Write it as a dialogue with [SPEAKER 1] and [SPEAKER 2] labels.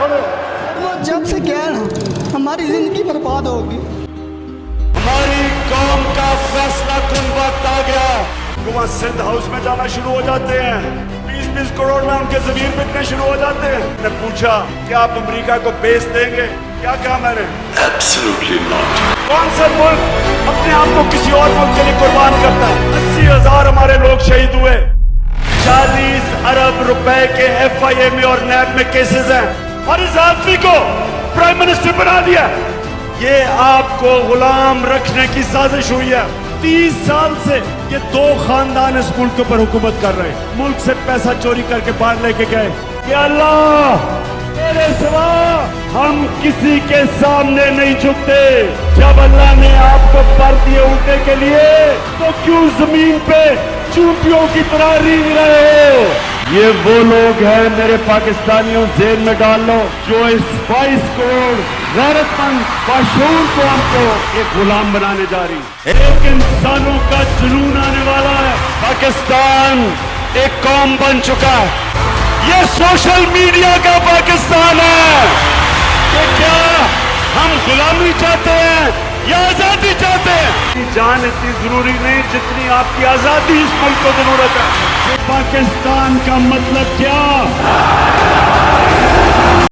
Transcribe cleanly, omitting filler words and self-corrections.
[SPEAKER 1] वो जब से क्या है ना, हमारी जिंदगी बर्बाद होगी।
[SPEAKER 2] हमारी कौम का फैसला कुन वक्त आ गया। वहाँ सिंध हाउस में जाना शुरू हो जाते हैं, 20-20 करोड़ में उनके जमीन बिकने शुरू हो जाते हैं। मैंने पूछा क्या आप अमेरिका को बेच देंगे? क्या कहा मैंने?
[SPEAKER 3] Absolutely not.
[SPEAKER 2] कौन सा मुल्क अपने आप को किसी और मुल्क के लिए कुर्बान करता है? 80,000 हमारे लोग शहीद हुए, 40 अरब रुपए के FIA में और NAB में केसेस हैं, और इस आदमी को प्राइम मिनिस्टर बना दिया। ये आपको गुलाम रखने की साजिश हुई है। 30 साल से ये दो खानदान इस मुल्क के ऊपर हुकूमत कर रहे हैं। मुल्क से पैसा चोरी करके बाहर लेके गए। कि अल्लाह तेरे सिवा हम किसी के सामने नहीं झुकते। जब अल्लाह ने आपको पर दिए उड़ने के लिए, तो क्यों जमीन पे चूंटियों की तरह रींग रहे हो? ये वो लोग हैं मेरे पाकिस्तानियों, जेल में डाल लो, जो इस 22 करोड़ गैरतमंद बाशऊर को हमको एक गुलाम बनाने जा रही। एक इंसानों का जुनून आने वाला है। पाकिस्तान एक कौम बन चुका है। ये सोशल मीडिया का पाकिस्तान है। कि क्या हम गुलामी चाहते हैं या आजादी चाहते हैं? जान इतनी जरूरी नहीं जितनी आपकी आजादी इस मुल्क को जरूरत है। पाकिस्तान का मतलब क्या?